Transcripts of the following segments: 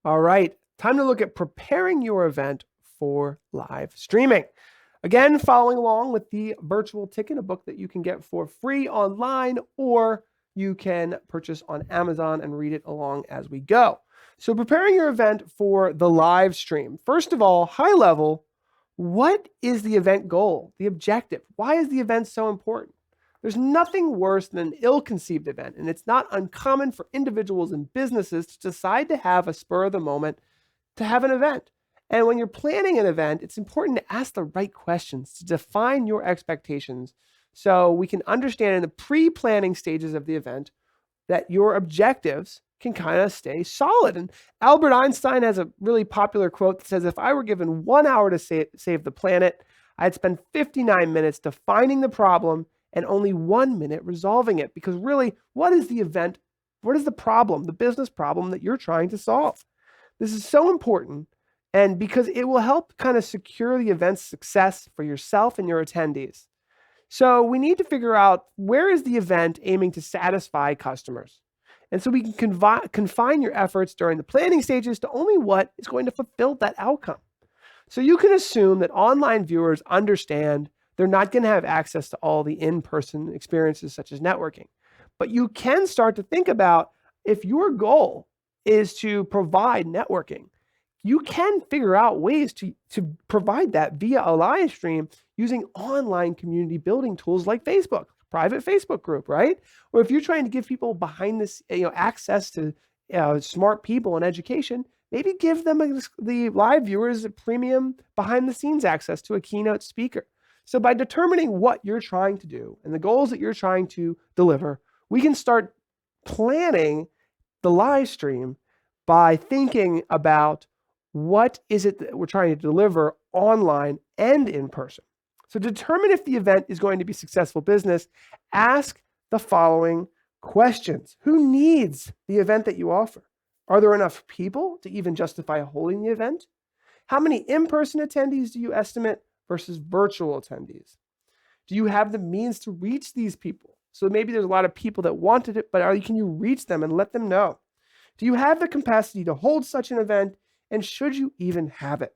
All right, time to look at preparing your event for live streaming. Again, following along with the virtual ticket, a book that you can get for free online, or you can purchase on Amazon and read it along as we go. So preparing your event for the live stream. First of all, high level, what is the event goal, the objective? Why is the event so important? There's nothing worse than an ill-conceived event, and it's not uncommon for individuals and businesses to decide to have a spur of the moment to have an event. And when you're planning an event, it's important to ask the right questions to define your expectations so we can understand in the pre-planning stages of the event that your objectives can kind of stay solid. And Albert Einstein has a really popular quote that says, if I were given 1 hour to save the planet, I'd spend 59 minutes defining the problem and only 1 minute resolving it. Because really, what is the event? What is the problem, the business problem that you're trying to solve? This is so important, and because it will help kind of secure the event's success for yourself and your attendees. So we need to figure out, where is the event aiming to satisfy customers? And so we can confine your efforts during the planning stages to only what is going to fulfill that outcome. So you can assume that online viewers understand they're not going to have access to all the in-person experiences such as networking. But you can start to think about, if your goal is to provide networking, you can figure out ways to provide that via a live stream using online community building tools like Facebook, private Facebook group, right? Or if you're trying to give people behind this, access to smart people and education, maybe give them the live viewers a premium behind the scenes access to a keynote speaker. So by determining what you're trying to do and the goals that you're trying to deliver, we can start planning the live stream by thinking about, what is it that we're trying to deliver online and in person. So to determine if the event is going to be successful business, ask the following questions. Who needs the event that you offer? Are there enough people to even justify holding the event? How many in-person attendees do you estimate versus virtual attendees? Do you have the means to reach these people? So maybe there's a lot of people that wanted it, but can you reach them and let them know? Do you have the capacity to hold such an event, and should you even have it?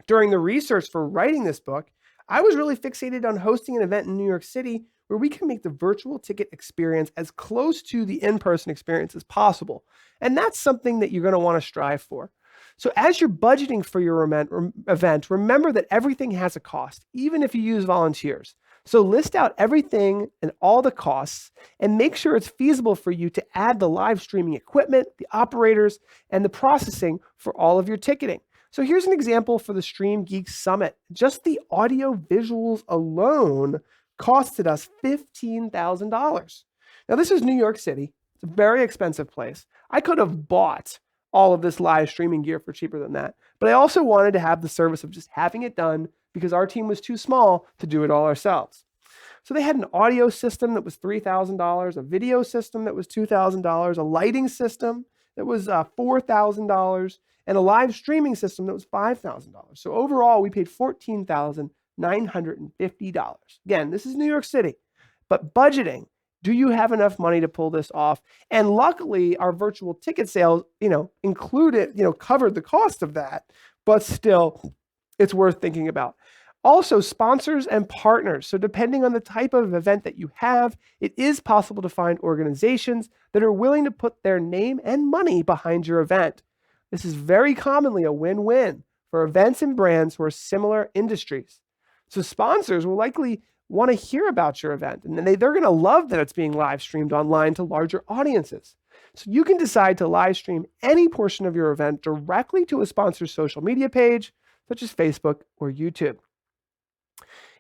During the research for writing this book, I was really fixated on hosting an event in New York City where we can make the virtual ticket experience as close to the in-person experience as possible. And that's something that you're going to want to strive for. So as you're budgeting for your event, remember that everything has a cost, even if you use volunteers. So list out everything and all the costs and make sure it's feasible for you to add the live streaming equipment, the operators, and the processing for all of your ticketing. So here's an example for the StreamGeeks Summit. Just the audio visuals alone costed us $15,000. Now this is New York City. It's a very expensive place. I could have bought all of this live streaming gear for cheaper than that, but I also wanted to have the service of just having it done because our team was too small to do it all ourselves. So they had an audio system that was $3,000, a video system that was $2,000, a lighting system that was $4,000, and a live streaming system that was $5,000. So overall, we paid $14,950. Again, this is New York City, but budgeting. Do you have enough money to pull this off? And luckily, our virtual ticket sales, included, covered the cost of that, but still, it's worth thinking about. Also, sponsors and partners. So depending on the type of event that you have, it is possible to find organizations that are willing to put their name and money behind your event. This is very commonly a win-win for events and brands who are similar industries. So sponsors will likely want to hear about your event, and they're going to love that it's being live streamed online to larger audiences. So you can decide to live stream any portion of your event directly to a sponsor's social media page, such as Facebook or YouTube.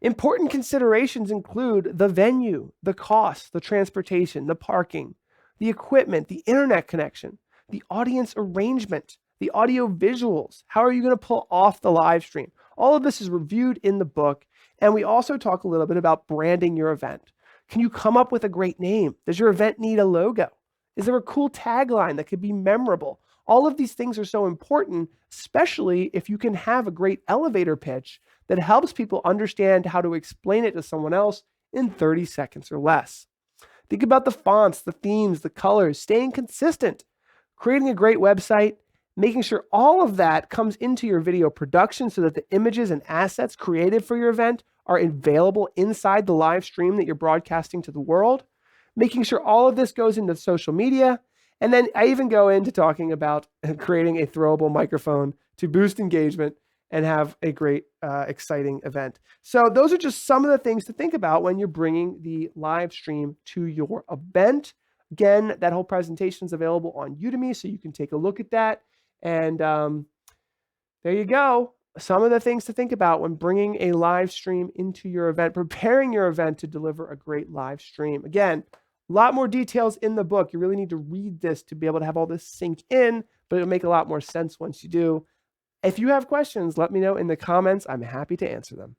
Important considerations include the venue, the cost, the transportation, the parking, the equipment, the internet connection, the audience arrangement, the audio visuals. How are you going to pull off the live stream? All of this is reviewed in the book. And we also talk a little bit about branding your event. Can you come up with a great name? Does your event need a logo? Is there a cool tagline that could be memorable? All of these things are so important, especially if you can have a great elevator pitch that helps people understand how to explain it to someone else in 30 seconds or less. Think about the fonts, the themes, the colors, staying consistent, creating a great website, making sure all of that comes into your video production so that the images and assets created for your event are available inside the live stream that you're broadcasting to the world, making sure all of this goes into social media. And then I even go into talking about creating a throwable microphone to boost engagement and have a great, exciting event. So those are just some of the things to think about when you're bringing the live stream to your event. Again, that whole presentation is available on Udemy, so you can take a look at that. And there you go. Some of the things to think about when bringing a live stream into your event, preparing your event to deliver a great live stream. Again, a lot more details in the book. You really need to read this to be able to have all this sink in, but it'll make a lot more sense once you do. If you have questions, let me know in the comments. I'm happy to answer them.